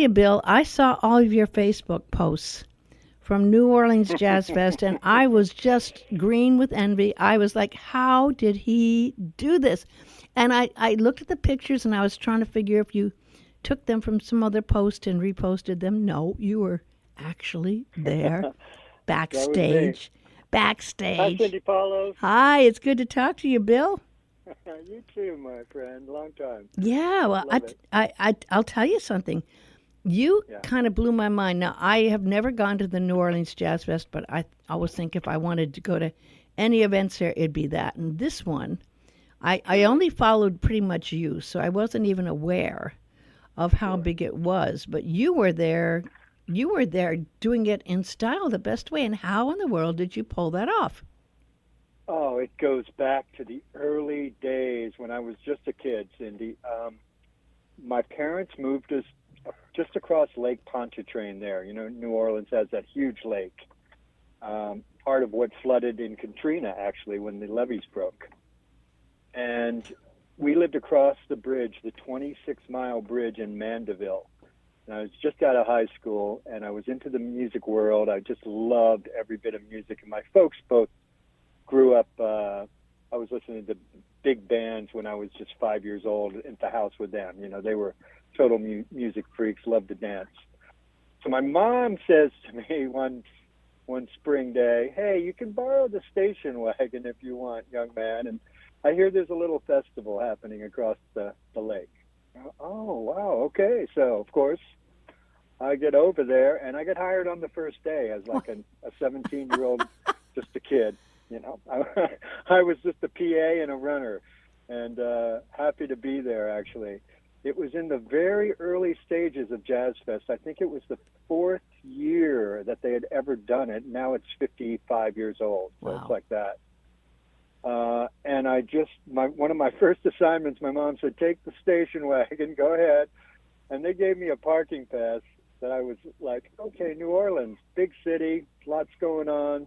you, Bill, I saw all of your Facebook posts from New Orleans Jazz Fest, and I was just green with envy. I was like, how did he do this? And I looked at the pictures, and I was trying to figure if you took them from some other post and reposted them. No, you were actually there, That was me. backstage. Hi, Backstage. Cindy Paulos. Hi, it's good to talk to you, Bill. You too, my friend. Long time. Yeah, well, Love it. I'll tell you something. You Yeah. kind of blew my mind. Now, I have never gone to the New Orleans Jazz Fest, but I always think if I wanted to go to any events there, it'd be that. And this one, I only followed pretty much you, so I wasn't even aware of how Sure. big it was. But you were there. You were there doing it in style the best way. And how in the world did you pull that off? Oh, it goes back to the early days when I was just a kid, Cindy. My parents moved us just across Lake Pontchartrain there. You know, New Orleans has that huge lake. Part of what flooded in Katrina, actually, when the levees broke. And we lived across the bridge, the 26-mile bridge in Mandeville. And I was just out of high school, and I was into the music world. I just loved every bit of music. And my folks both grew up, I was listening to big bands when I was just 5 years old at the house with them. You know, they were total music freaks, loved to dance. So my mom says to me one spring day, "Hey, you can borrow the station wagon if you want, young man. And I hear there's a little festival happening across the lake." Oh, wow, okay. So, of course, I get over there, and I get hired on the first day as like a 17-year-old, just a kid. You know, I was just a PA and a runner, and happy to be there, actually. It was in the very early stages of Jazz Fest. I think it was the fourth year that they had ever done it. Now it's 55 years old, so Wow. it's like that. And I just, one of my first assignments, my mom said, "Take the station wagon, go ahead." And they gave me a parking pass that I was like, okay, New Orleans, big city, lots going on.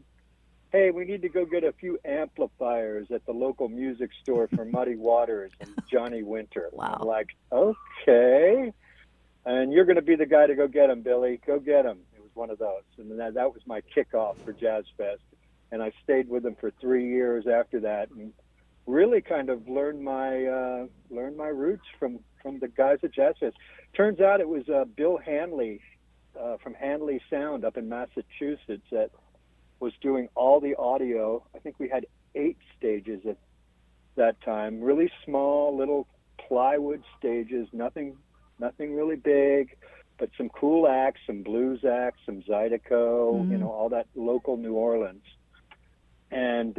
Hey, we need to go get a few amplifiers at the local music store for Muddy Waters and Johnny Winter. Wow. I'm like, okay. And you're going to be the guy to go get them, Billy. Go get them. It was one of those. And that was my kickoff for Jazz Fest. And I stayed with them for 3 years after that, and really kind of learned my roots from the guys at Jazz Fest. Turns out it was Bill Hanley from Hanley Sound up in Massachusetts that was doing all the audio. I think we had 8 stages at that time, really small little plywood stages, nothing really big, but some cool acts, some blues acts, some Zydeco, you know, all that local New Orleans. And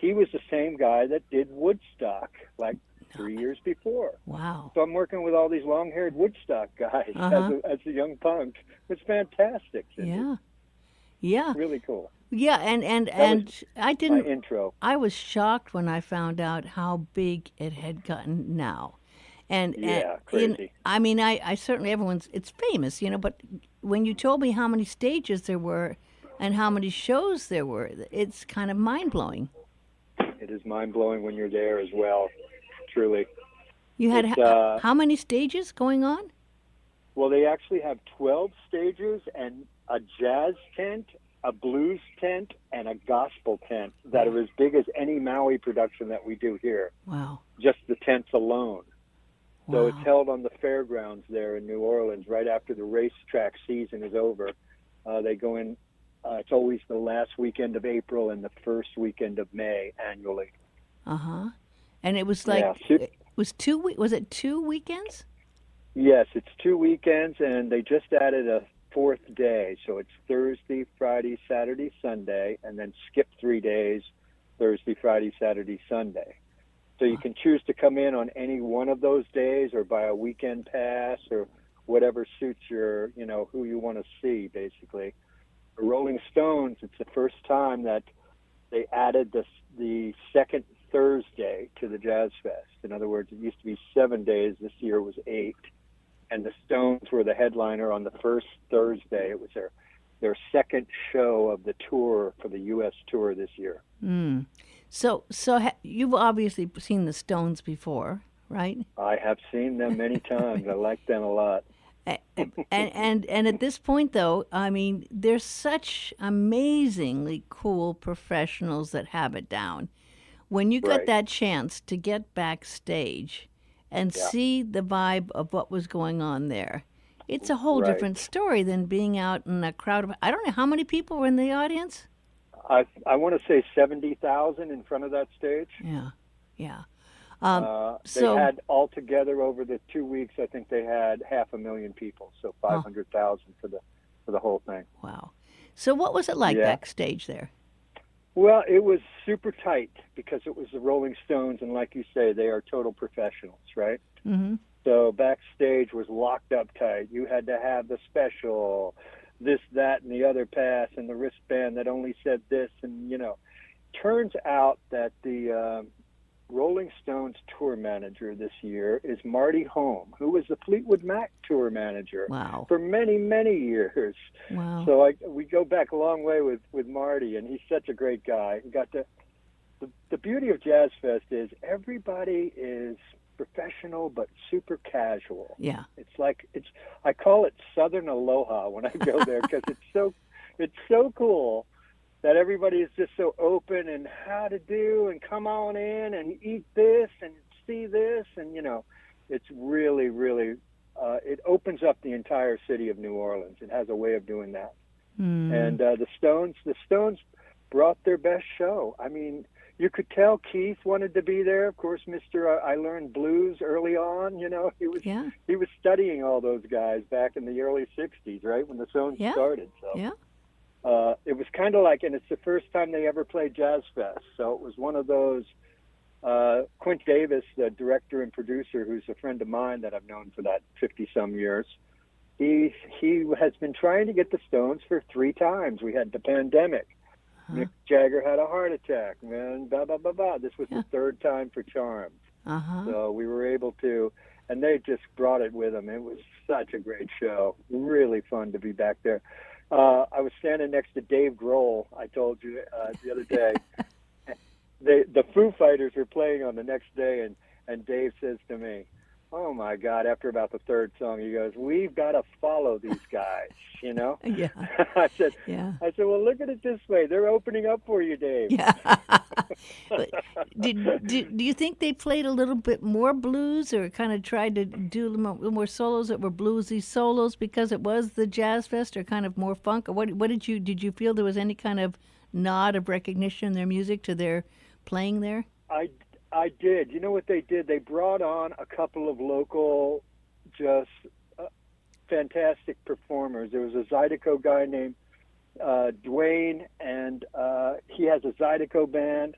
he was the same guy that did Woodstock like 3 years before. Wow. So I'm working with all these long-haired Woodstock guys as a young punk. It's fantastic, Cindy. Yeah. Yeah. Really cool. Yeah, and I My didn't. intro. I was shocked when I found out how big it had gotten now, and Yeah, you know, crazy. I mean, I certainly it's famous, you know. But when you told me how many stages there were, and how many shows there were, it's kind of mind blowing. It is mind-blowing when you're there as well, truly. You had It's, how many stages going on? well, they actually have 12 stages and a jazz tent, a blues tent, and a gospel tent that are as big as any Maui production that we do here, Wow. just the tents alone. So it's Wow. held on the fairgrounds there in New Orleans right after the racetrack season is over. They go in, it's always the last weekend of April and the first weekend of May annually. Uh-huh. And it was like Yeah, it was was it 2 weekends? Yes, it's 2 weekends, and they just added a fourth day. So it's Thursday, Friday, Saturday, Sunday, and then skip 3 days, Thursday, Friday, Saturday, Sunday. So you can choose to come in on any one of those days or buy a weekend pass or whatever suits your, you know, who you want to see, basically. The Rolling Stones, it's the first time that they added the second Thursday to the Jazz Fest. In other words, it used to be 7 days. This year it was 8. And the Stones were the headliner on the first Thursday. It was their second show of the tour for the U.S. tour this year. Mm. So you've obviously seen the Stones before, right? I have seen them many times. I like them a lot. And at this point, though, I mean, there's such amazingly cool professionals that have it down. When you got Right. that chance to get backstage and Yeah. see the vibe of what was going on there, it's a whole Right. different story than being out in a crowd of, I don't know how many people were in the audience. I want to say 70,000 in front of that stage. Yeah, yeah. They So, had altogether over the 2 weeks, I think they had 500,000 people, so oh, 500,000 for the whole thing. wow. So, what was it like Yeah. backstage there? Well, it was super tight because it was the Rolling Stones, and like you say, they are total professionals, right? Mm-hmm. So backstage was locked up tight. You had to have the special, this, that, and the other pass, and the wristband that only said this, and turns out that the Rolling Stones tour manager this year is Marty Home, who was the Fleetwood Mac tour manager Wow. for many, many years. Wow. So we go back a long way with Marty, and he's such a great guy. He got the beauty of Jazz Fest is everybody is professional but super casual. Yeah. I call it Southern Aloha when I go there because it's so cool that everybody is just so open and how to do and come on in and eat this and see this, and it's really, really it opens up the entire city of New Orleans. It has a way of doing that. And the Stones brought their best show. I mean, you could tell Keith wanted to be there. Of course, Mr. I learned blues early on. He was studying all those guys back in the early '60s, right when the Stones started. So Yeah. it was kind of like, and it's the first time they ever played Jazz Fest. So it was one of those. Quint Davis, the director and producer, who's a friend of mine that I've known for that 50-some years, he has been trying to get the Stones for 3 times. We had the pandemic. Mick Jagger had a heart attack, man, blah, blah, blah, blah. This was the 3rd time for Charmed. So we were able to, and they just brought it with them. It was such a great show. Really fun to be back there. I was standing next to Dave Grohl, I told you the other day. The Foo Fighters were playing on the next day, and Dave says to me, "Oh my God!" After about the 3rd song, he goes, "We've got to follow these guys," Yeah. I said, Yeah. "Well, look at it this way. They're opening up for you, Dave." Yeah. But do you think they played a little bit more blues, or kind of tried to do a little more solos that were bluesy solos because it was the Jazz Fest, or kind of more funk? Or what did you feel there was any kind of nod of recognition in their music to their playing there? I did. You know what they did? They brought on a couple of local, just fantastic performers. There was a Zydeco guy named Dwayne, and he has a Zydeco band,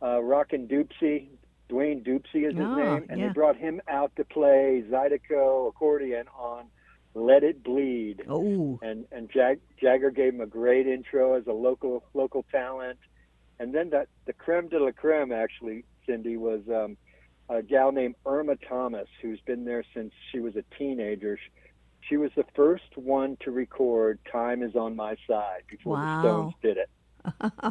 Rockin' Doopsie. Dwayne Doopsie is his name, and they brought him out to play Zydeco accordion on "Let It Bleed." Oh. And Jagger gave him a great intro as a local talent. And then the creme de la creme, actually, Cindy, was a gal named Irma Thomas, who's been there since she was a teenager. She was the first one to record "Time Is on My Side" before the Stones did it.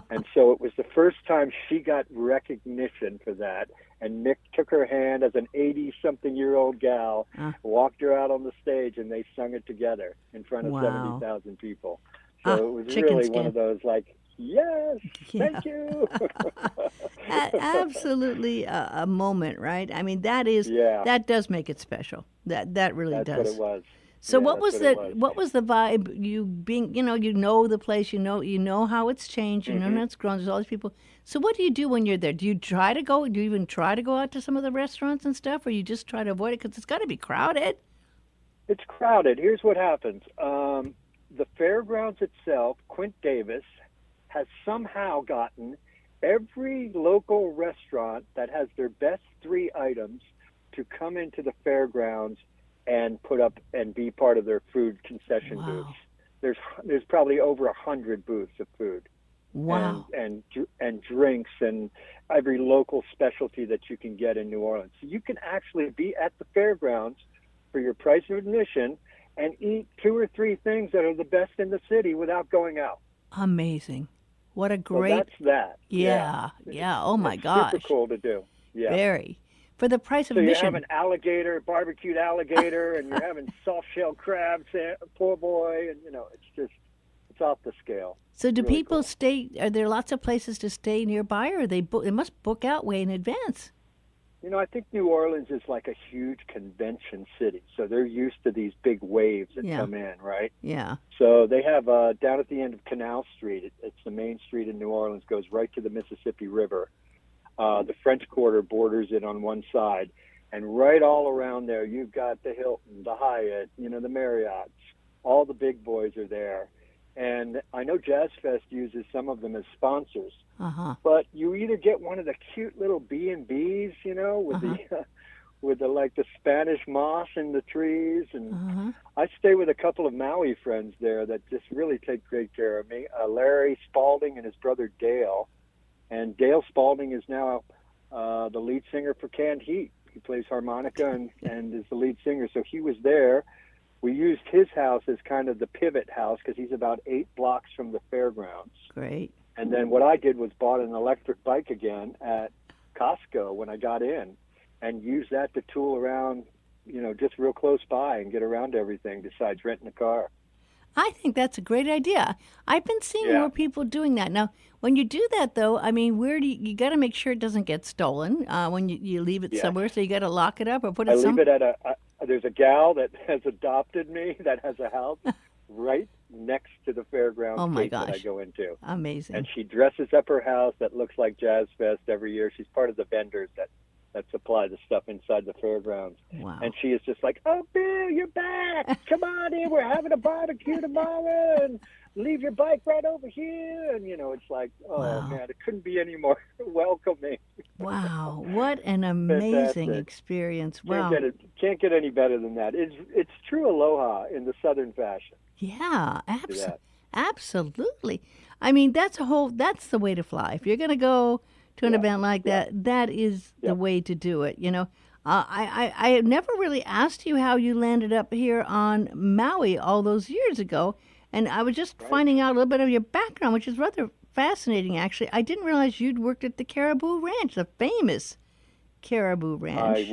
And so it was the first time she got recognition for that. And Mick took her hand as an 80-something-year-old gal, walked her out on the stage, and they sung it together in front of 70,000 people. So it was really one of those, like, yes, thank you. Absolutely a moment, right? I mean, that does make it special. That really does. That's what it was. So what was the vibe? You being, you know the place, you know how it's changed, you know how it's grown. There's all these people. So what do you do when you're there? Do you even try to go out to some of the restaurants and stuff, or you just try to avoid it because it's got to be crowded? It's crowded. Here's what happens. The fairgrounds itself, Quint Davis, has somehow gotten every local restaurant that has their best 3 items to come into the fairgrounds and put up and be part of their food concession booths. There's probably over 100 booths of food. Wow. And drinks and every local specialty that you can get in New Orleans. So you can actually be at the fairgrounds for your price of admission and eat 2 or 3 things that are the best in the city without going out. Amazing. What a great... So that's that. Yeah. Oh, my gosh. Super cool to do. Yeah. Very. for the price of So you're admission. having alligator, barbecued alligator, and you're having soft shell crabs, poor boy, and it's off the scale. So do Really people cool. stay? Are there lots of places to stay nearby, or they book? They must book out way in advance. I think New Orleans is like a huge convention city, so they're used to these big waves that Yeah, come in, right? yeah. So they have down at the end of Canal Street. It's the main street in New Orleans, goes right to the Mississippi River. The French Quarter borders it on one side, and right all around there, you've got the Hilton, the Hyatt, the Marriott's. All the big boys are there, and I know Jazz Fest uses some of them as sponsors. Uh huh. But you either get one of the cute little B&Bs, with Uh huh. with the like the Spanish moss in the trees, Uh and huh. I stay with a couple of Maui friends there that just really take great care of me. Larry Spalding and his brother Dale, and Dale Spalding is now the lead singer for Canned Heat. He plays harmonica and is the lead singer. So he was there. We used his house as kind of the pivot house because he's about 8 blocks from the fairgrounds. Great. And then what I did was bought an electric bike again at Costco when I got in and used that to tool around, just real close by and get around to everything besides renting a car. I think that's a great idea. I've been seeing Yeah. more people doing that. Now, when you do that, though, I mean, where do you got to make sure it doesn't get stolen when you leave it Yes. somewhere? So you got to lock it up or put I it leave it at there's a gal that has adopted me that has a house right next to the fairgrounds Oh my gate that I gosh, go into. amazing. And she dresses up her house that looks like Jazz Fest every year. She's part of the vendors that supply the stuff inside the fairgrounds. Wow. And she is just like, "Oh, Bill, you're back. Come on in. We're having a barbecue tomorrow. And leave your bike right over here." And, it's like, oh, Wow. man, it couldn't be any more welcoming. Wow. What an amazing Fantastic. experience. Can't Wow. can't get any better than that. It's true aloha in the Southern fashion. Yeah, Do that. absolutely. I mean, that's the way to fly. If you're going to go to an Yeah. event like Yeah. that, that is the Yep. way to do it. I never really asked you how you landed up here on Maui all those years ago. And I was just Right. finding out a little bit of your background, which is rather fascinating, actually. I didn't realize you'd worked at the Caribou Ranch, the famous Caribou Ranch.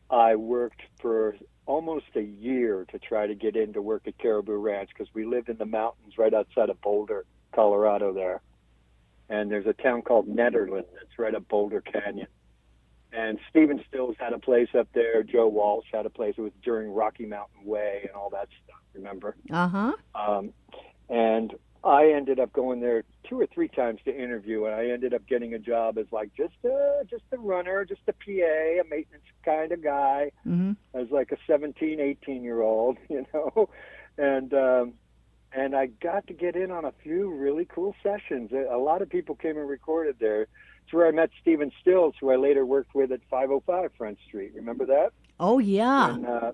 I worked for almost a year to try to get in to work at Caribou Ranch because we lived in the mountains right outside of Boulder, Colorado there. And there's a town called Netherland that's right up Boulder Canyon. And Stephen Stills had a place up there. Joe Walsh had a place. It was during Rocky Mountain Way and all that stuff, remember? Uh huh. And I ended up going there 2 or 3 times to interview, and I ended up getting a job as like just a runner, just a PA, a maintenance kind of guy, Mm-hmm. as like a 17, 18-year-old, and I got to get in on a few really cool sessions. A lot of people came and recorded there. It's where I met Stephen Stills, who I later worked with at 505 Front Street. Remember that? Oh, yeah.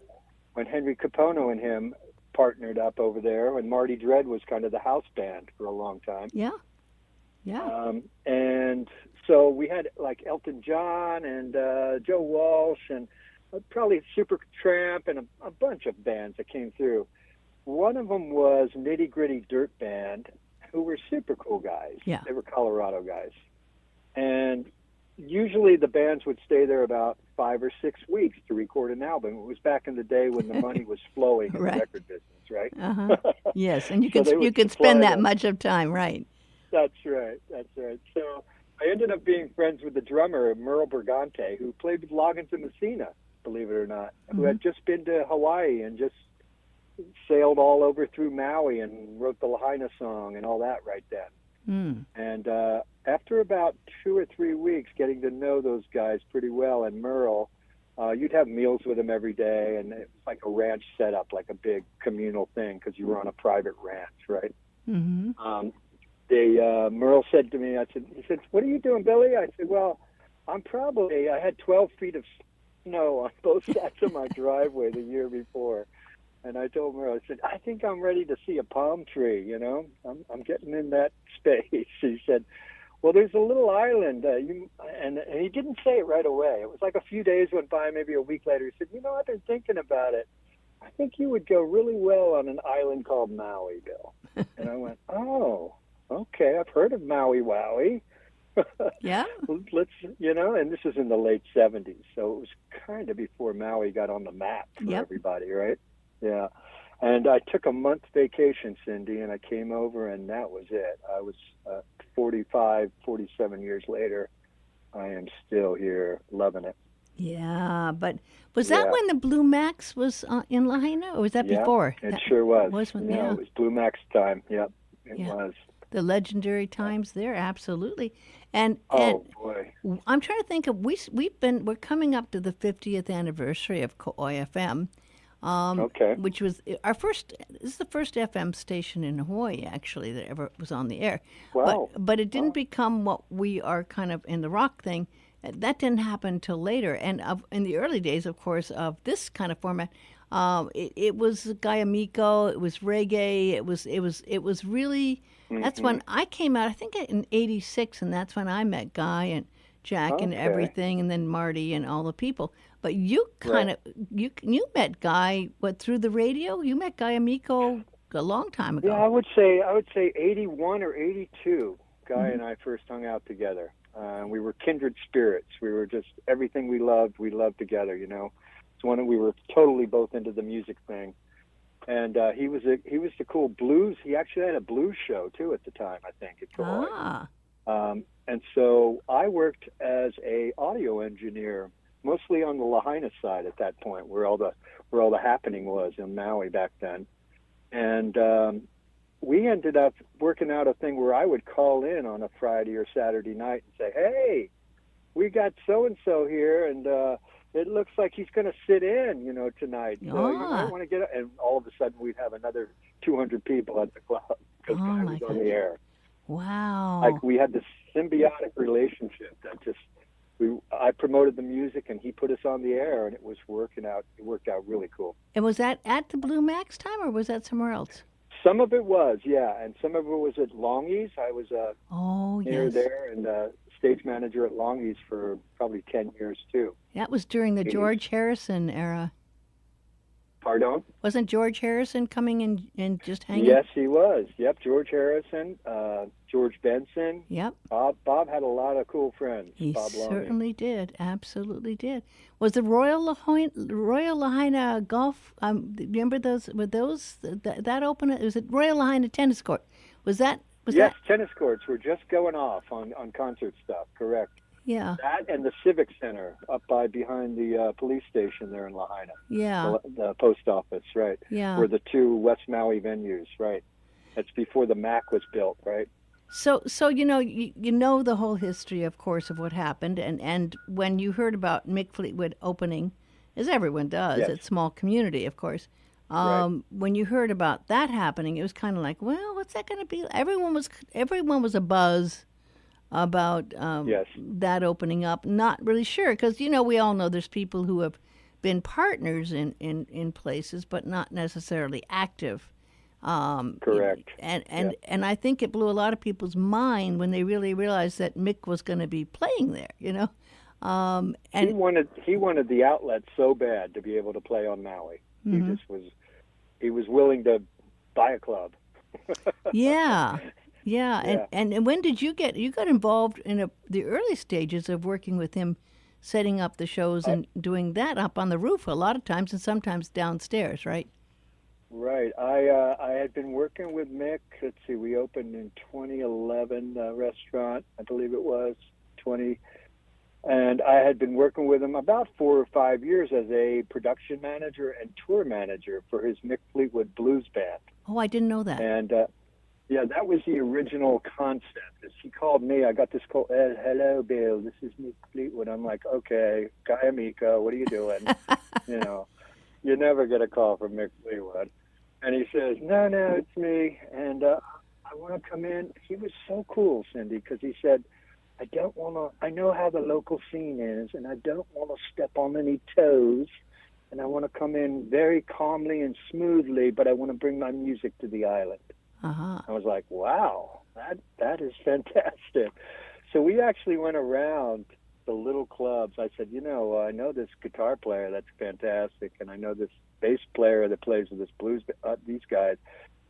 When Henry Capono and him partnered up over there, and Marty Dredd was kind of the house band for a long time. Yeah. Yeah. And so we had like Elton John and Joe Walsh and probably Super Tramp and a bunch of bands that came through. One of them was Nitty Gritty Dirt Band, who were super cool guys. Yeah. They were Colorado guys. And usually the bands would stay there about 5 or 6 weeks to record an album. It was back in the day when the money was flowing in Right. the record business, right? Uh-huh. Yes, and you So could they you would could supply spend that them. much of time, right? That's right. So I ended up being friends with the drummer, Merle Bergante, who played with Loggins and Messina, believe it or not, who had just been to Hawaii and just sailed all over through Maui and wrote the Lahaina song and all that right then. Mm. And after about 2 or 3 weeks getting to know those guys pretty well, and Merle, you'd have meals with him every day, and it was like a ranch setup, like a big communal thing because you were on a private ranch, right? Mm-hmm. Merle said to me, he said, "What are you doing, Billy?" I said, "Well, I had 12 feet of snow on both sides of my driveway the year before." And I told Merle, I said, "I think I'm ready to see a palm tree, I'm getting in that space." He said, "Well, there's a little island, and he didn't say it right away. It was like a few days went by, maybe a week later. He said, "I've been thinking about it. I think you would go really well on an island called Maui, Bill." And I went, "Oh, okay, I've heard of Maui Wowie." Yeah. Let's, and this was in the late 70s, so it was kind of before Maui got on the map for Yep. everybody, right? Yeah. And I took a month vacation, Cindy, and I came over, and that was it. I was 45, 47 years later. I am still here, loving it. Yeah, but was that Yeah, when the Blue Max was in Lahaina, or was that yeah, before? it That sure was. was when, No, yeah, it was Blue Max time. Yep, it yeah, was. the legendary Yeah. times there, absolutely. And Oh boy. I'm trying to think of we're coming up to the 50th anniversary of Kauai FM, Okay. which was our first. This is the first FM station in Hawaii actually that ever was on the air, but Wow. but it didn't Wow. become what we are kind of in the rock thing. That didn't happen until later, and in the early days, of course, of this kind of format, it was Guy Amico, it was reggae, it was really. That's Mm-hmm. when I came out. I think in '86, and that's when I met Guy and Jack and Okay. everything, and then Marty and all the people. But you kind Right. of you met Guy through the radio? You met Guy Amico a long time Yeah, ago. I would say 81 or 82. Guy Hmm. and I first hung out together. We were kindred spirits. We were just everything we loved. We loved together. It's one we were totally both into the music thing. And he was the cool blues. He actually had a blues show too at the time, I think, at Kauai. Ah, And so I worked as a audio engineer, mostly on the Lahaina side at that point, where all the happening was in Maui back then. And we ended up working out a thing where I would call in on a Friday or Saturday night and say, "Hey, we got so and so here, and it looks like he's going to sit in, tonight. So you might ah, want to get." And all of a sudden, we'd have another 200 people at the club because oh Guy my was on gosh! the air. Wow. Like we had this symbiotic relationship that just I promoted the music and he put us on the air, and it was working out. It worked out really cool. And was that at the Blue Max time, or was that somewhere else? Some of it was, yeah, and some of it was at Longhi's. I was Oh near yes, there and stage manager at Longhi's for probably 10 years too. that was during the 80s. George Harrison era. Pardon? Wasn't George Harrison coming in and just hanging? Yes, he was. Yep, George Harrison, George Benson. Yep. Bob had a lot of cool friends. He Bob Longhi. certainly did. Absolutely did. Was the Royal Lahaina Golf? Remember those? Were those that open? Was it Royal Lahaina Tennis Court? Was that? Was Yes, that? tennis courts were just going off on concert stuff. Correct. Yeah. That and the Civic Center up behind the police station there in Lahaina, Yeah. the post office, right? Yeah. Were the two West Maui venues, right? That's before the MAC was built, right? So you know the whole history, of course, of what happened, and when you heard about Mick Fleetwood opening, as everyone does, Yes, it's a small community, of course. right. When you heard about that happening, it was kind of like, well, what's that going to be? Everyone was a buzz about Yes, that opening up. Not really sure because we all know there's people who have been partners in places, but not necessarily active. correct. And Yeah. and and I think it blew a lot of people's mind when they really realized that Mick was going to be playing there. He And wanted the outlet so bad to be able to play on Maui. mhm. He was willing to buy a club. Yeah, yeah. And, Yeah. and when did you got involved in the early stages of working with him, setting up the shows I, and doing that up on the roof a lot of times and sometimes downstairs, right? Right. I had been working with Mick. Let's see, we opened in 2011, restaurant, I believe it was 20, and I had been working with him about 4 or 5 years as a production manager and tour manager for his Mick Fleetwood Blues Band. Oh, I didn't know that. And yeah, that was the original concept. As he called me, I got this call. Hello, Bill. This is Mick Fleetwood. I'm like, okay, Guy Amico, what are you doing? you know. You never get a call from Mick Fleetwood. And he says, no, it's me. And I want to come in. He was so cool, Cindy, because he said, I know how the local scene is, and I don't want to step on any toes. And I want to come in very calmly and smoothly, but I want to bring my music to the island. Uh-huh. I was like, wow, that is fantastic. So we actually went around the little clubs. I said, I know this guitar player that's fantastic, and I know this bass player that plays with this blues, these guys,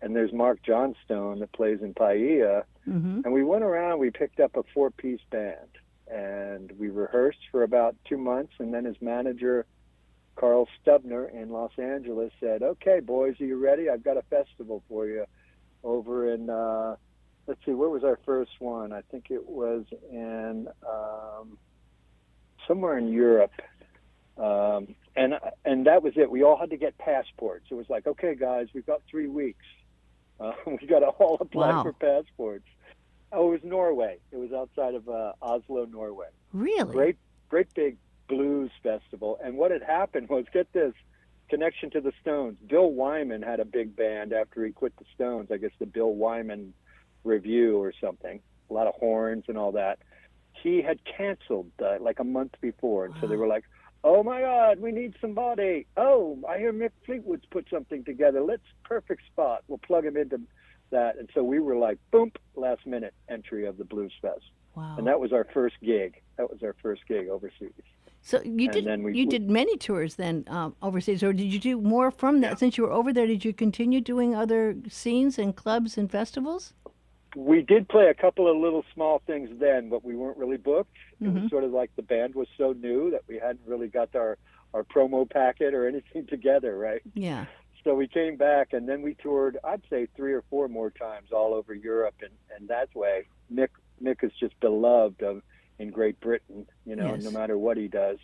and there's Mark Johnstone that plays in Paia, Mm-hmm. And we went around, we picked up a 4-piece band, and we rehearsed for about 2 months, and then his manager, Carl Stubner in Los Angeles, said, "Okay, boys, are you ready? I've got a festival for you over in, let's see, where was our first one? I think it was in somewhere in Europe." And that was it. We all had to get passports. It was like, "Okay, guys, we've got 3 weeks. We got to all apply Wow. for passports." Oh, it was Norway. It was outside of Oslo, Norway. Really? Great big blues festival. And what had happened was, get this, connection to the Stones. Bill Wyman had a big band after he quit the Stones. I guess the Bill Wyman Review or something. A lot of horns and all that. He had canceled like a month before. And so they were like, "Oh my God, we need somebody. Oh, I hear Mick Fleetwoods put something together. Perfect spot. We'll plug him into that." And so we were like, boom, last minute entry of the Blues Fest. Wow. And that was our first gig. That was our first gig overseas. So you did many tours then overseas, or did you do more from that? Since you were over there, did you continue doing other scenes and clubs and festivals? We did play a couple of little small things then, but we weren't really booked. It Mm-hmm. was sort of like the band was so new that we hadn't really got our promo packet or anything together, right? Yeah. So we came back, and then we toured, I'd say 3 or 4 more times all over Europe, and that way Mick is just beloved in Great Britain, Yes. no matter what he does.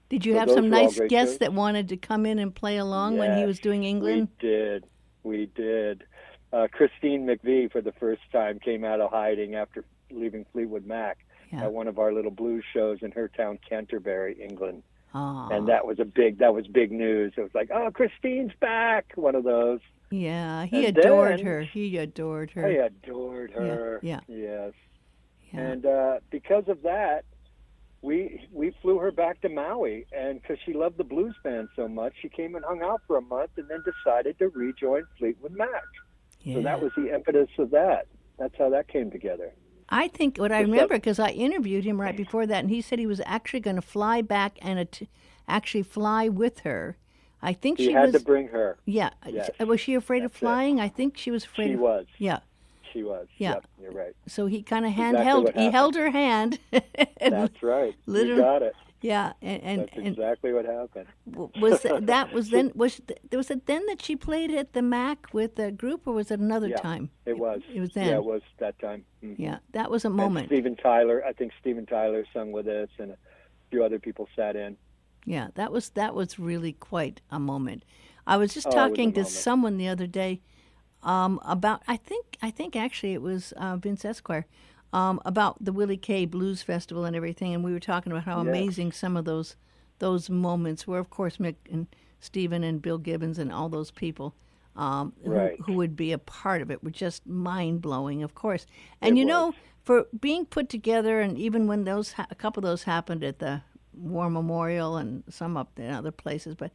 Did you So have those some were all nice great guests shows. that wanted to come in and play along when he Yes, was doing England? We did. Christine McVie, for the first time, came out of hiding after leaving Fleetwood Mac Yeah. at one of our little blues shows in her town, Canterbury, England. Aw. And that was big news. It was like, "Oh, Christine's back," one of those. Yeah, he And adored then- her. He adored her. I adored her. Yeah. Yes. Yeah. And because of that, we flew her back to Maui, and because she loved the blues band so much, she came and hung out for a month, and then decided to rejoin Fleetwood Mac. Yeah. So that was the impetus of that. That's how that came together. I think what I Just remember, because I interviewed him right before that, and he said he was actually going to fly back and actually fly with her. I think He she had was. to bring her. Yeah. Yes. Was she afraid of That's it. flying? I think she was afraid. She of, was. Yeah. She was. Yeah. Yep, you're right. So he kind of Exactly what he happened. held her hand. and That's right. literally- You got it. Yeah, and That's exactly what happened. was it then that she played at the Mac with the group, or was it another Yeah, time? It was. It was then. Yeah, it was that time. Mhm. Yeah, that was a And moment. Steven Tyler, I think Steven Tyler sung with us, and a few other people sat in. Yeah, that was really quite a moment. I was just Oh, it was a talking to moment. someone the other day about I think actually it was Vince Esquire about the Willie K Blues Festival and everything, and we were talking about how Yes. amazing some of those moments were. Of course, Mick and Stephen and Bill Gibbons and all those people Right. who would be a part of it were just mind blowing. Of course, and It you was. know, for being put together, and even when a couple of those happened at the War Memorial and some up in other places, but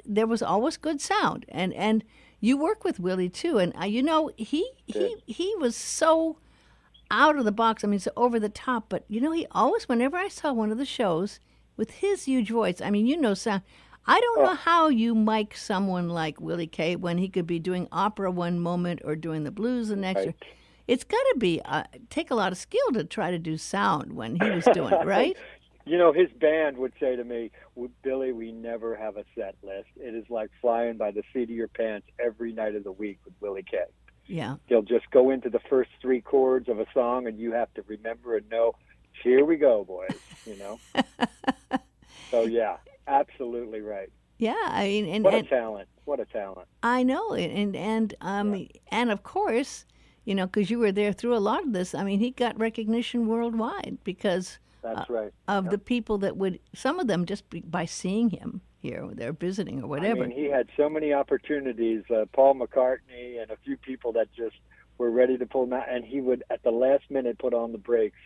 there was always good sound, and you work with Willie too, and he was so out of the box. I mean, so over the top, but he always, whenever I saw one of the shows with his huge voice, I mean, sound. I don't know how you mic someone like Willie K when he could be doing opera one moment or doing the blues the next. Right. It's got to be take a lot of skill to try to do sound when he was doing it, right? His band would say to me, "Billy, we never have a set list. It is like flying by the seat of your pants every night of the week with Willie K. Yeah. They'll just go into the first 3 chords of a song, and you have to remember and know, here we go, boys, So, yeah, absolutely right. Yeah, I mean, What a talent. What a talent. I know, and of course, because you were there through a lot of this. I mean, he got recognition worldwide because That's right. of the people that would, some of them just by seeing him here, they're visiting or whatever. I mean, he had so many opportunities. Paul McCartney and a few people that just were ready to pull him out, and he would, at the last minute, put on the brakes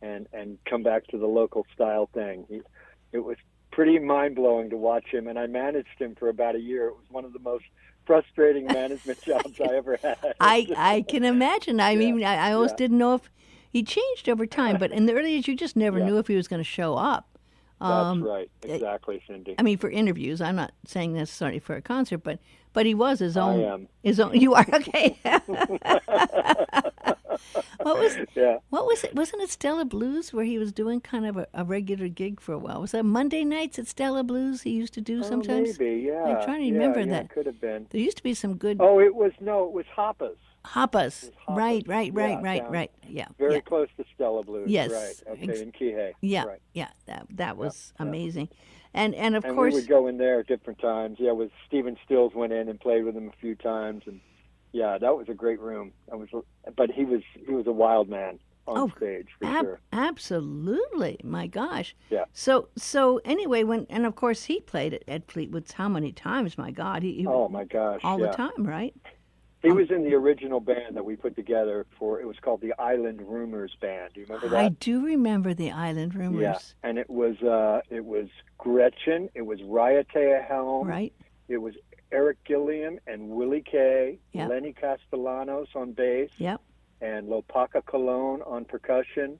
and come back to the local style thing. It was pretty mind-blowing to watch him, and I managed him for about a year. It was one of the most frustrating management jobs I ever had. I can imagine. I mean, I always didn't know if he changed over time, but in the early days, you just never knew if he was going to show up. That's right. Exactly, Cindy. I mean, for interviews, I'm not saying necessarily for a concert, but he was his I own. am. His own. You are okay. What was Yeah. what was it? Wasn't it Stella Blues where he was doing kind of a regular gig for a while? Was that Monday nights at Stella Blues he used to do Oh, sometimes? maybe. I'm Yeah. trying to Yeah. remember Yeah. that. It could have been. There used to be some good Oh, it was no. It was Hoppus. It Hoppus. was Right, Hoppus. right, right, Yeah, right, down right. Yeah, yeah. very close to Stella Blues. Right. Yes. Okay. In Kihei. Yeah, Right. yeah. That Yeah. was Yeah. amazing. And of And we would course, go in there at different times. Yeah, with Stephen Stills went in and played with him a few times, and yeah, that was a great room. But he was a wild man on oh, stage for sure. absolutely. My gosh. Yeah. So anyway, and of course he played at Fleetwoods how many times? My God, he Oh my gosh. all the Yeah. time, right? He was in the original band that we put together for. It was called the Island Rumors Band. Do you remember I that? do remember the Island Yeah. Rumors, And it was Gretchen. It was Ryatea Helm. right? It was Eric Gilliam and Willie Kay, Yep. Lenny Castellanos on bass, Yep. and Lopaka Colon on percussion,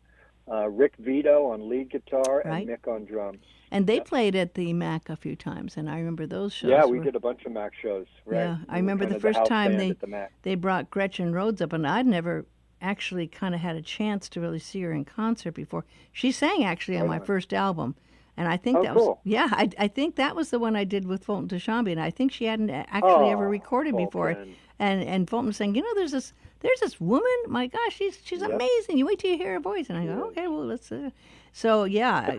Rick Vito on lead guitar, Right. and Mick on drums. And they Yep. played at the Mac a few times, and I remember those shows. Yeah, we were, did a bunch of Mac shows. Right. Yeah, I We were remember kind the of first house time band at the Mac. they brought Gretchen Rhodes up, and I'd never actually kind of had a chance to really see her in concert before. She sang actually on my first album, and I think Oh, that was cool. yeah, I think that was the one I did with Fulton Deshamby, and I think she hadn't actually ever Oh, recorded before. Fulton. And Fulton was saying, there's this woman. My gosh, she's Yep. amazing. You wait till you hear her voice, and I go, Yes. okay, well let's. So yeah,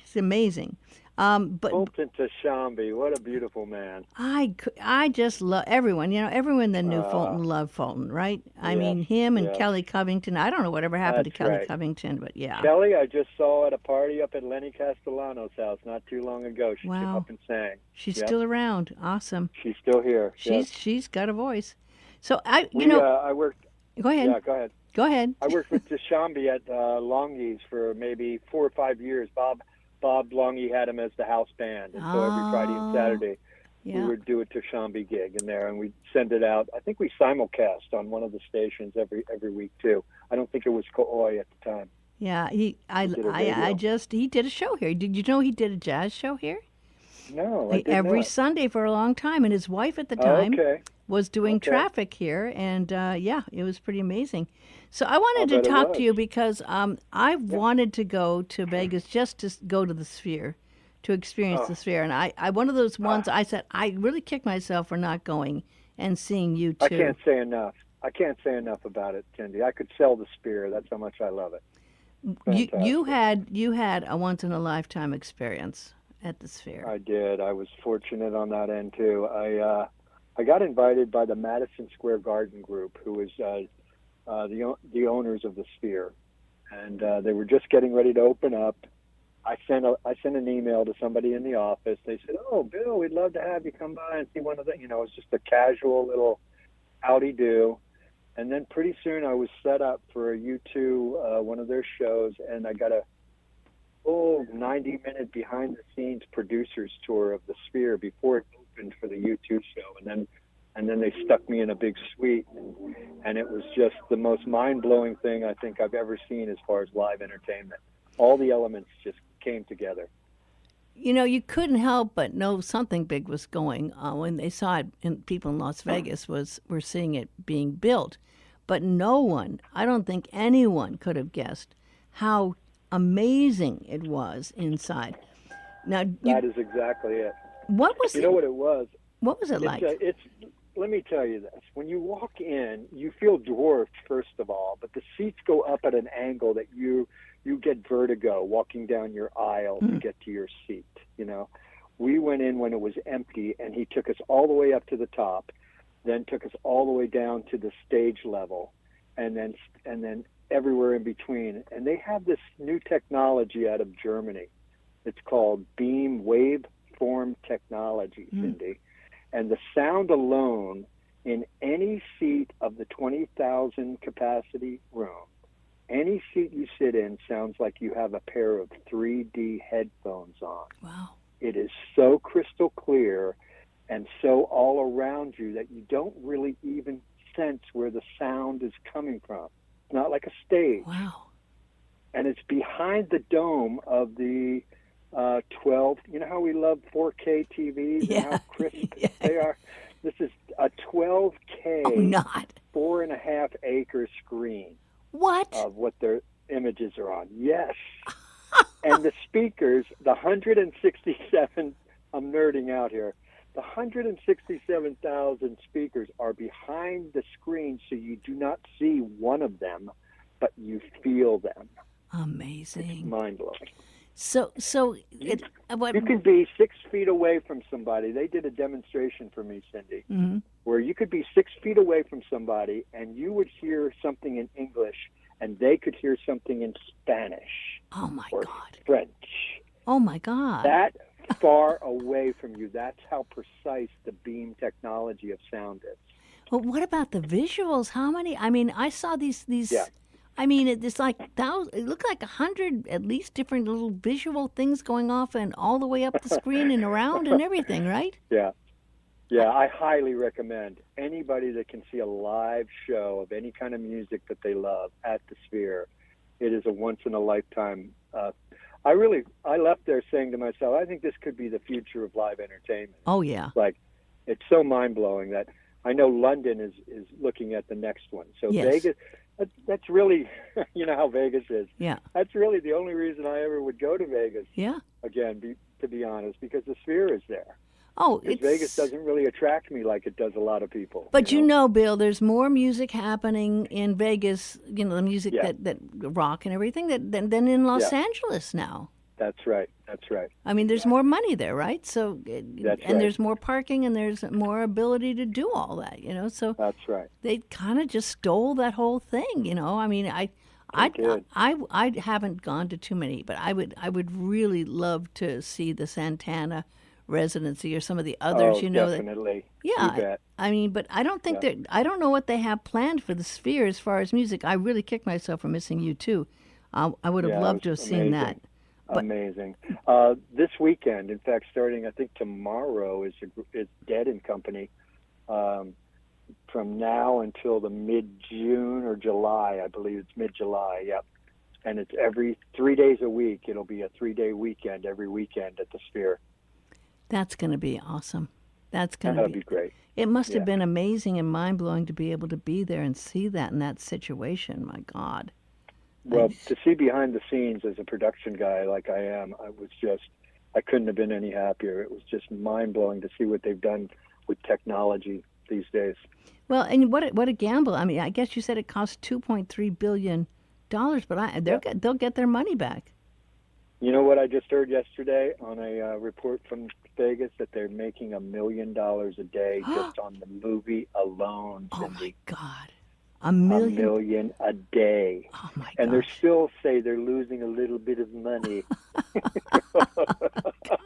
she's amazing. But Fulton Tashambi, what a beautiful man. I just love everyone. Everyone that knew Fulton loved Fulton, right? I Yes, mean, him and yes. Kelly Covington. I don't know whatever happened to That's Kelly right. Covington, but yeah. Kelly, I just saw at a party up at Lenny Castellano's house not too long ago. She came Wow. up and sang. She's Yep. still around. Awesome. She's still here. Yes. She's got a voice. So I worked. go ahead. Yeah, go ahead. Go ahead. I worked with Deshambi at Longhi's for maybe 4 or 5 years. Bob Longhi had him as the house band, and so every Friday and Saturday we Yeah. would do a Tashambi gig in there, and we'd send it out. I think we simulcast on one of the stations every week too. I don't think it was Ko'oi at the time. Yeah, did a radio. he did a show here. Did you know he did a jazz show here? No, I did Every not. Sunday for a long time, and his wife at the time Okay. was doing Okay. traffic here, and yeah, it was pretty amazing. So I wanted I'll to bet it talk was. to you because I wanted to go to Vegas just to go to the Sphere, to experience Oh. the Sphere, and I one of those ones I said I really kicked myself for not going and seeing you too. I can't say enough. I can't say enough about it, Cindy. I could sell the Spear. That's how much I love it. You Fantastic. you had a once in a lifetime experience at the Sphere. I did. I was fortunate on that end too. I got invited by the Madison Square Garden Group, who was the owners of the Sphere, and they were just getting ready to open up. I sent an email to somebody in the office. They said, "Oh, Bill, we'd love to have you come by and see one of the." It was just a casual little howdy do. And then pretty soon I was set up for a U2, one of their shows, and I got a full 90-minute behind-the-scenes producers tour of the Sphere before it opened for the U2 show. And then they stuck me in a big suite, and it was just the most mind-blowing thing I think I've ever seen as far as live entertainment. All the elements just came together. You couldn't help but know something big was going when they saw it. And people in Las Vegas were seeing it being built, but no one, I don't think anyone, could have guessed how amazing it was inside. Now, That is exactly it. what was You know what it was? what was it like? Let me tell you this. When you walk in, you feel dwarfed, first of all, but the seats go up at an angle that you get vertigo walking down your aisle to get to your seat. We went in when it was empty, and he took us all the way up to the top, then took us all the way down to the stage level, and then everywhere in between. And they have this new technology out of Germany. It's called beam waveform technology, Cindy. And the sound alone in any seat of the 20,000 capacity room, any seat you sit in sounds like you have a pair of 3D headphones on. Wow. It is so crystal clear and so all around you that you don't really even sense where the sound is coming from. It's not like a stage. Wow. And it's behind the dome of the 12. You know how we love 4K TVs and how crisp they are? This is a 12K Oh, not. 4K 4.5 acre screen What? of what their images are on. Yes. And the speakers, the 167, I'm nerding out here, the 167,000 speakers are behind the screen, so you do not see one of them, but you feel them. It's Amazing. mind-blowing. It what? You can be 6 feet away from somebody. They did a demonstration for me, Cindy, Mhm. where you could be 6 feet away from somebody and you would hear something in English and they could hear something in Spanish Oh my or God. French. Oh my God. That far away from you, that's how precise the beam technology of sound is. Well, what about the visuals? How many? I mean, I saw these. Yeah. I mean, it's like thousands. It looked like 100 at least different little visual things going off and all the way up the screen and around and everything, right? Yeah. Yeah, I highly recommend anybody that can see a live show of any kind of music that they love at the Sphere. It is a once in a lifetime. I left there saying to myself, I think this could be the future of live entertainment. Oh yeah. Like, it's so mind blowing that I know London is looking at the next one. So Yes. Vegas, that's really, you know how Vegas is. Yeah. That's really the only reason I ever would go to Vegas Yeah. again, to be honest, because the Sphere is there. Oh, Because it's Vegas doesn't really attract me like it does a lot of people. But you know, Bill, there's more music happening in Vegas, you know, the music Yeah. that rock and everything than in Los Yeah. Angeles now. That's right. That's right. I mean, there's more money there, right? So That's and right. there's more parking and there's more ability to do all that, you know. So That's right. they kind of just stole that whole thing, you know. I mean, did. I haven't gone to too many, but I would really love to see the Santana residency or some of the others, Oh, you know. definitely. Yeah, You bet. I mean, but I don't think that I don't know what they have planned for the Sphere as far as music. I really kicked myself for missing you too. I would have Yeah, it loved to have was seen that. But- Amazing. This weekend, in fact, starting I think tomorrow is Dead and Company. From now until the mid-June or July, I believe it's mid-July. Yep. And it's every 3 days a week. It'll be a 3-day weekend every weekend at the Sphere. That's going to be awesome. That's going to That'd be great. It must have Yeah. been amazing and mind blowing to be able to be there and see that in that situation. My God. Well, to see behind the scenes as a production guy like I am, I couldn't have been any happier. It was just mind blowing to see what they've done with technology these days. Well, and what a gamble. I mean, I guess you said it cost $2.3 billion, but they'll get their money back. You know what I just heard yesterday on a report from Vegas that they're making $1 million a day just on the movie alone. Oh Cindy. my God. $1 million? $1 million a day. Oh my And they gosh. still say they're losing a little bit of money.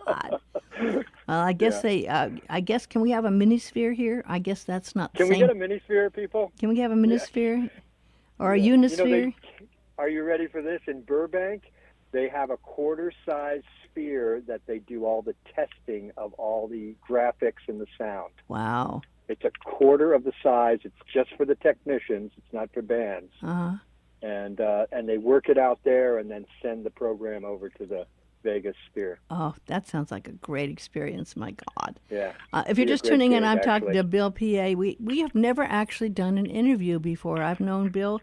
God. Well, I guess I guess, can we have a minisphere here? I guess that's not the Can we same. get a minisphere, people? Can we have a minisphere? Or a Yeah. unisphere? Are you ready for this? In Burbank, they have a quarter-size sphere that they do all the testing of all the graphics and the sound. Wow. It's a quarter of the size. It's just for the technicians. It's not for bands. Uh-huh. And they work it out there and then send the program over to the Vegas Sphere. Oh, that sounds like a great experience. My God. Yeah. If you're Be a just great tuning in, gig, I'm talking actually. to Bill P.A. We have never actually done an interview before. I've known Bill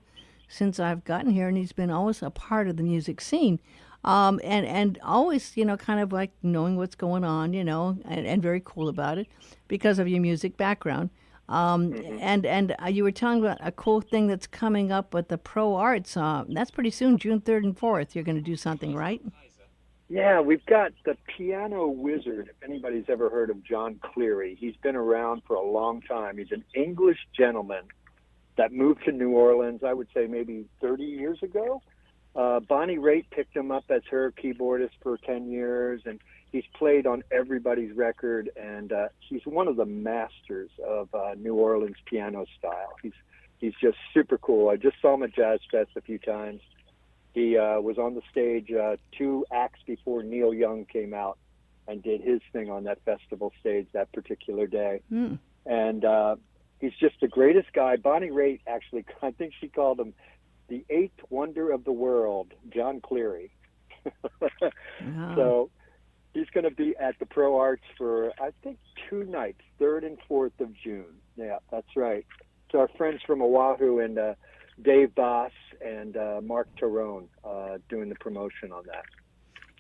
since I've gotten here, and he's been always a part of the music scene. And always, you know, kind of like knowing what's going on, you know, and very cool about it because of your music background. And you were telling about a cool thing that's coming up with the Pro Arts. That's pretty soon, June 3rd and 4th. You're going to do something, right? Yeah, we've got the Piano Wizard, if anybody's ever heard of John Cleary. He's been around for a long time. He's an English gentleman that moved to New Orleans, I would say maybe 30 years ago. Bonnie Raitt picked him up as her keyboardist for 10 years, and he's played on everybody's record, and he's one of the masters of New Orleans piano style. He's just super cool. I just saw him at Jazz Fest a few times. He was on the stage 2 acts before Neil Young came out and did his thing on that festival stage that particular day. Mm. And he's just the greatest guy. Bonnie Raitt actually, I think she called him the 8th wonder of the world, John Cleary. Wow. So he's going to be at the Pro Arts for, I think, 2 nights, 3rd and 4th of June. Yeah, that's right. our friends from Oahu and Dave Boss and Mark Tyrone doing the promotion on that.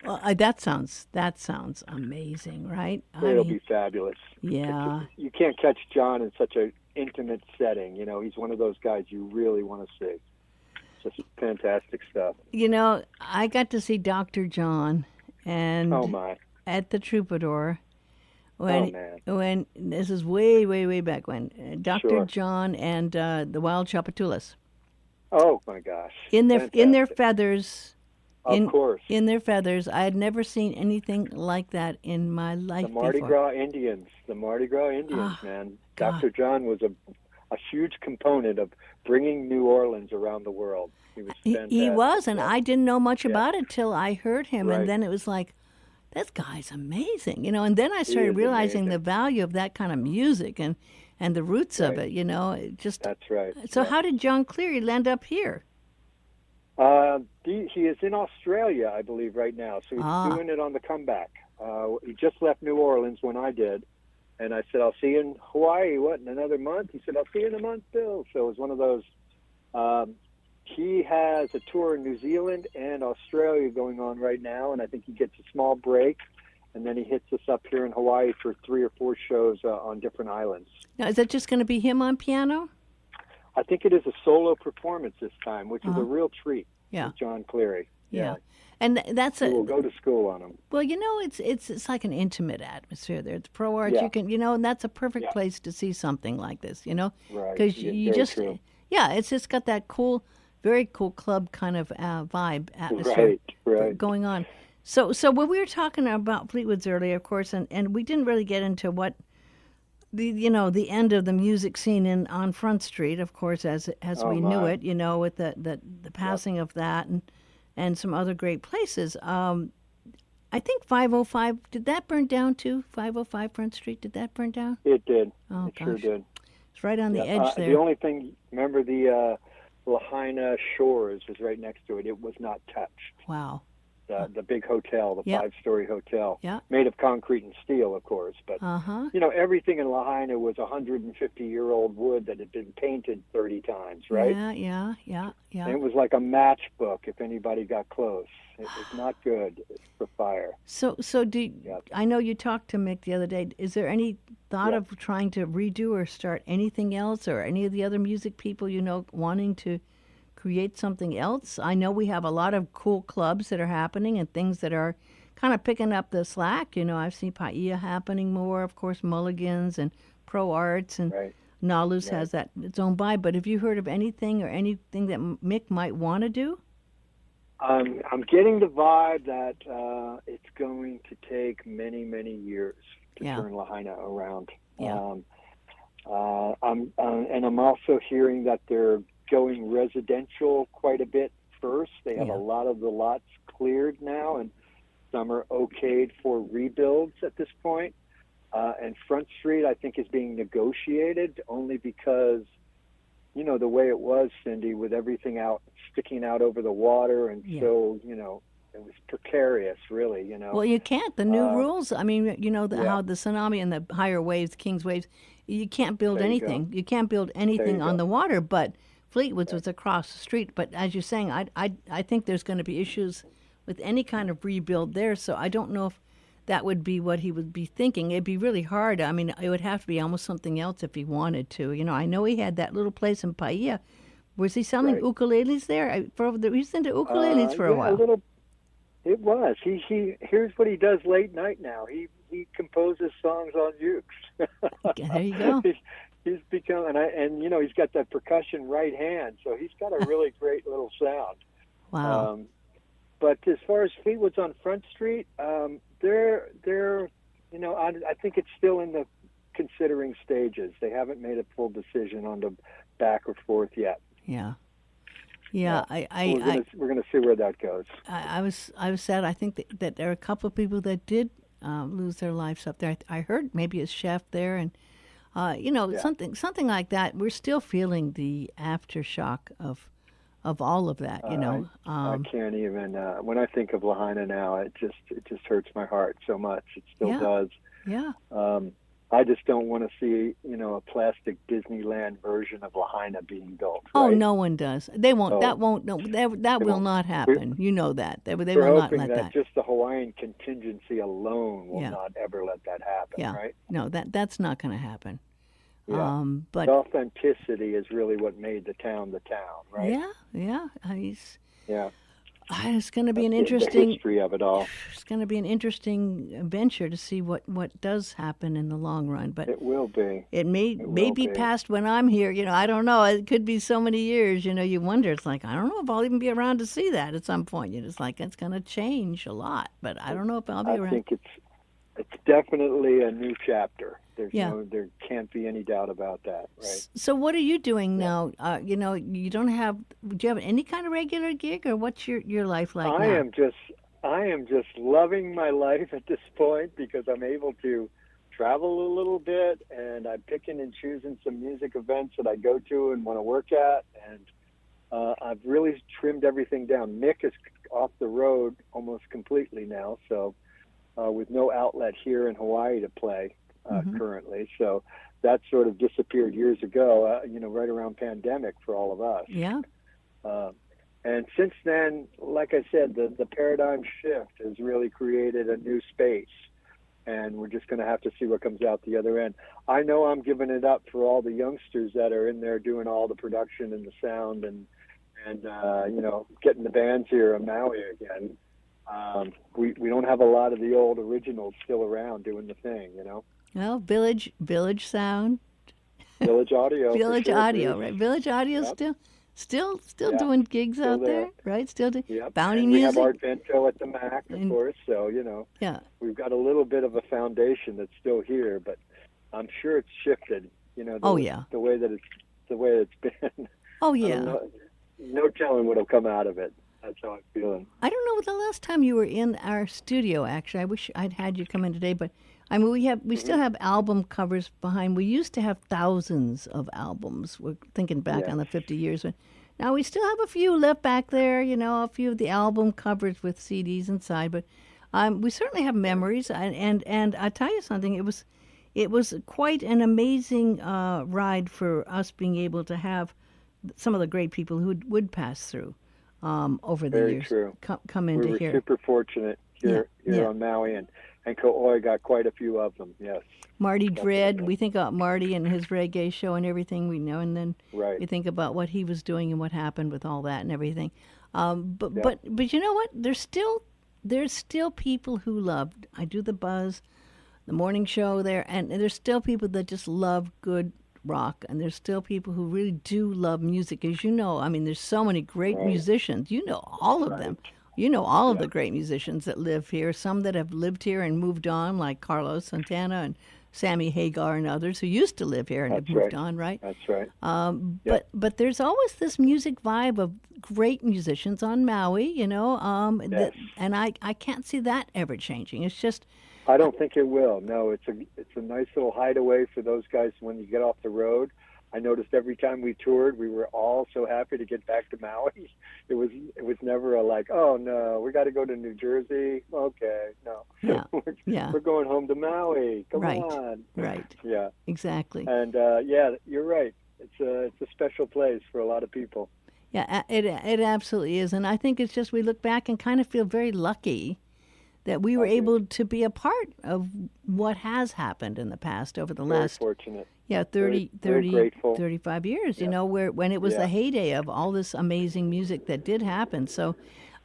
Well, that sounds amazing, right? I It'll mean, be fabulous. yeah. You can't catch John in such an intimate setting. You know, he's one of those guys you really want to see. Just fantastic stuff. You know, I got to see Dr. John Oh and my. at the Troubadour Oh when man. this is way back when Dr. Sure. John and the Wild Chapatulas Oh my gosh. in their Fantastic. feathers. Of course. In their feathers. I had never seen anything like that in my The life Mardi before. Gras Indians. The Mardi Gras Indians, Ah, man. God. Dr. John was a huge component of bringing New Orleans around the world. He was fantastic. He was, and Yeah. I didn't know much Yeah. about it till I heard him, and Right. then it was like, this guy's amazing, you know. And then I He started is realizing the amazing. value of that kind of music and the roots of Right. it, you know. It just That's right. so Yeah. how did John Cleary land up here? He is in Australia, I believe, right now. So he's Ah. doing it on the comeback. He just left New Orleans when I did. And I said, I'll see you in Hawaii, in another month? He said, I'll see you in a month, Bill. So it was one of those. He has a tour in New Zealand and Australia going on right now. And I think he gets a small break. And then he hits us up here in Hawaii for 3 or 4 shows on different islands. Now, is that just going to be him on piano? I think it is a solo performance this time, which is a real treat. Yeah. With John Cleary. Yeah. And that's We will a go to school on him. well, you know, it's like an intimate atmosphere there. It's pro art. Yeah. You can, you know, and that's a perfect Yeah. place to see something like this, you know, Right. because Yeah, you very just, true. yeah, it's just got that cool, very cool club kind of vibe atmosphere Right. going on. So when we were talking about Fleetwoods earlier, of course, and we didn't really get into what the end of the music scene on Front Street, of course, as Oh, we knew my. it, you know, with the passing of that and some other great places. I think 505, did that burn down too? 505 Front Street, did that burn down? It did. Oh, It sure gosh. did. It's right on the Yeah. edge there. The only thing, remember the Lahaina Shores was right next to it. It was not touched. Wow. The big hotel, the Yeah. 5-story hotel, Yeah. made of concrete and steel, of course. But Uh-huh. everything in Lahaina was 150-year-old wood that had been painted 30 times, right? Yeah. And it was like a matchbook if anybody got close. It was not good for fire. So I know you talked to Mick the other day. Is there any thought Yeah. of trying to redo or start anything else, or any of the other music people wanting to create something else? I know we have a lot of cool clubs that are happening and things that are kind of picking up the slack. You know, I've seen Paia happening more, of course, Mulligan's and Pro Arts, and Right. Nalu's Right. has that its own vibe. But have you heard of anything that Mick might want to do? I'm getting the vibe that it's going to take many, many years to Yeah. turn Lahaina around. Yeah. I'm also hearing that they're going residential quite a bit first. They have Yeah. a lot of the lots cleared now, and some are okayed for rebuilds at this point. And Front Street, I think, is being negotiated only because, the way it was, Cindy, with everything sticking out over the water, and Yeah. so, it was precarious, really, Well, you can't. The new Uh, rules. I mean, yeah. how the tsunami and the higher waves, King's waves, you can't build There you anything. You can't build anything on go. the water. But Fleetwoods was across the street. But as you're saying, I think there's going to be issues with any kind of rebuild there. So I don't know if that would be what he would be thinking. It'd be really hard. I mean, it would have to be almost something else if he wanted to. I know he had that little place in Paia. Was he selling Right. ukuleles there? He's into ukuleles for a yeah, while. little. It was. He here's what he does late night now. He composes songs on ukes. There you go. He's become, and he's got that percussion right hand, so he's got a really great little sound. Wow. But as far as Fleetwood's on Front Street, they're I think it's still in the considering stages. They haven't made a full decision on the back or forth yet. Yeah. We're gonna see where that goes. I was sad. I think that there are a couple of people that did lose their lives up there. I heard maybe a chef there, and something like that. We're still feeling the aftershock of all of that. I can't even. When I think of Lahaina now, it just hurts my heart so much. It still Yeah. does. Yeah. I just don't want to see, a plastic Disneyland version of Lahaina being built, Oh, right? no one does. They won't. That So won't. No, that they will won't. not We're, happen. You know that. They we're will not hoping let that that. just the Hawaiian contingency alone will Yeah, not ever let that happen, yeah. right? No, that's not going to happen. Yeah. The But authenticity is really what made the town, right? yeah, yeah. Yeah. It's going to be an The interesting. history of it all. It's going to be an interesting venture to see what does happen in the long run. But It will be. it It may will be be. past when I'm here. I don't know. It could be so many years. You wonder. It's like I don't know if I'll even be around to see that at some point. It's like it's going to change a lot, but I don't know if I'll be I around. think it's definitely a new chapter. Yeah. There can't be any doubt about that, right? So what are you doing Yeah. now? You don't have. Do you have any kind of regular gig, or what's your life like I now? am just I am just loving my life at this point because I'm able to travel a little bit and I'm picking and choosing some music events that I go to and want to work at, and I've really trimmed everything down. Nick is off the road almost completely now, so with no outlet here in Hawaii to play currently. So that sort of disappeared years ago, right around pandemic for all of us. Yeah. Uh, and since then, like I said, the paradigm shift has really created a new space. And we're just going to have to see what comes out the other end. I know I'm giving it up for all the youngsters that are in there doing all the production and the sound and getting the bands here in Maui again. We don't have a lot of the old originals still around doing the thing. Well, Village Sound, Village Audio, for Village sure, Audio, Bruce. right? Village Audio Yep, still yeah, doing gigs still out there. there, right? Still do Yep, Bounty and we have Music, Art Bento at the Mac, of and course. So yeah. we've got a little bit of a foundation that's still here, but I'm sure it's shifted. Oh yeah. The way it's been. Oh I don't yeah. know. No telling what'll come out of it. That's how I'm feeling. I don't know the last time you were in our studio. Actually, I wish I'd had you come in today, but I mean, we still have album covers behind. We used to have thousands of albums. We're thinking back Yes. on the 50 years. But now we still have a few left back there. A few of the album covers with CDs inside. But we certainly have memories. And I tell you something. It was quite an amazing ride for us being able to have some of the great people who would pass through over the Very years true. come We into were here. super fortunate Yeah, here yeah. on Maui, and Kauai got quite a few of them. Yes, Marty Dredd. definitely. We think about Marty and his reggae show and everything we know, and then Right. we think about what he was doing and what happened with all that and everything. But Yep. but you know what? There's still people who love. I do the Buzz, the morning show there, and there's still people that just love good rock, and there's still people who really do love music. As you know, I mean, there's so many great Right. musicians. You know all of them. Right. You know all of Yeah. the great musicians that live here. Some that have lived here and moved on, like Carlos Santana and Sammy Hagar and others who used to live here and have That's moved right. on, right? That's right. Yep. But there's always this music vibe of great musicians on Maui, Yes. and I can't see that ever changing. It's just I don't think it will. No, it's a nice little hideaway for those guys when you get off the road. I noticed every time we toured, we were all so happy to get back to Maui. It was never a like, oh no, we got to go to New Jersey. Okay, no, yeah, yeah, we're going home to Maui. Come right, on. right, Yeah, exactly. and yeah, you're right. It's a special place for a lot of people. Yeah, it absolutely is, and I think it's just we look back and kind of feel very lucky that we were I do. able to be a part of what has happened in the past over the Very last fortunate. 30, grateful. 35 years, Yeah. where when it was Yeah. the heyday of all this amazing music that did happen. So,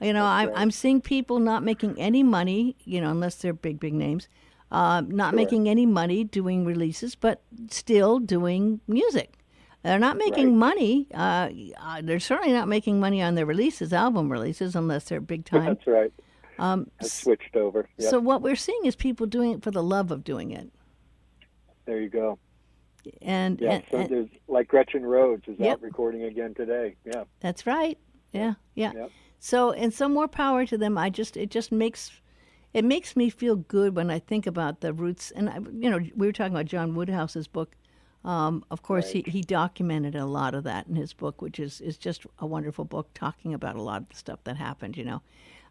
That's right. I'm seeing people not making any money, unless they're big names, not Sure. making any money doing releases, but still doing music. They're not making Right. money. They're certainly not making money on their releases, album releases, unless they're big time. That's right. Um, I s- switched over. Yep. so what we're seeing is people doing it for the love of doing it. There you go. And, Yeah. and, So and there's like Gretchen Rhodes is Yep. out recording again today. Yeah. that's right. Yeah, yeah. Yep. So more power to them. It just makes me feel good when I think about the roots. And we were talking about John Woodhouse's book. Of course, Right. he documented a lot of that in his book, which is just a wonderful book talking about a lot of the stuff that happened.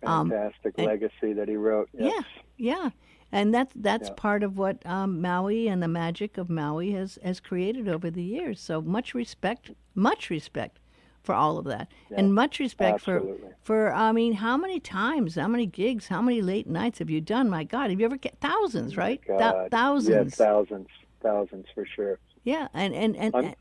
Um, Fantastic and- legacy that he wrote. Yes. yeah, yeah. And that's Yeah. part of what Maui and the magic of Maui has created over the years. So much respect for all of that, Yeah. and much respect Absolutely. for I mean, how many times, how many gigs, how many late nights have you done? My God, have you ever get Oh thousands, my right? God. Yeah, Thousands. thousands for sure. Yeah, and I'm,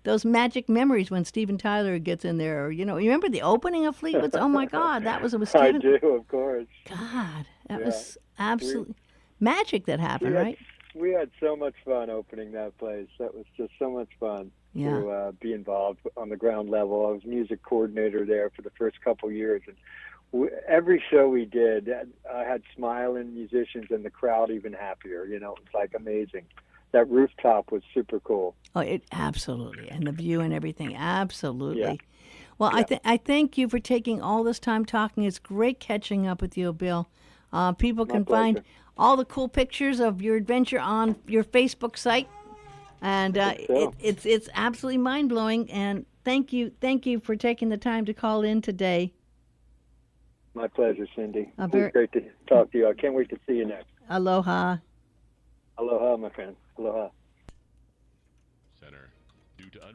those magic memories when Steven Tyler gets in there, or you remember the opening of Fleetwoods? Oh my God, that was I Steven. do, of course. God, that Yeah. was We absolutely magic that we happened, had right? we had so much fun opening that place. That was just so much fun Yeah. to be involved on the ground level. I was music coordinator there for the first couple years, and every show we did, I had smiling musicians and the crowd even happier. It was like amazing. That rooftop was super cool. Oh, it absolutely, and the view and everything, Yeah, absolutely. Well, yeah. I thank you for taking all this time talking. It's great catching up with you, Bill. People My can find pleasure. all the cool pictures of your adventure on your Facebook site, and I think so. it's absolutely mind blowing. And thank you for taking the time to call in today. My pleasure, Cindy. A Always very great to talk to you. I can't wait to see you next. aloha. Aloha, my friend. Aloha. Center. Due to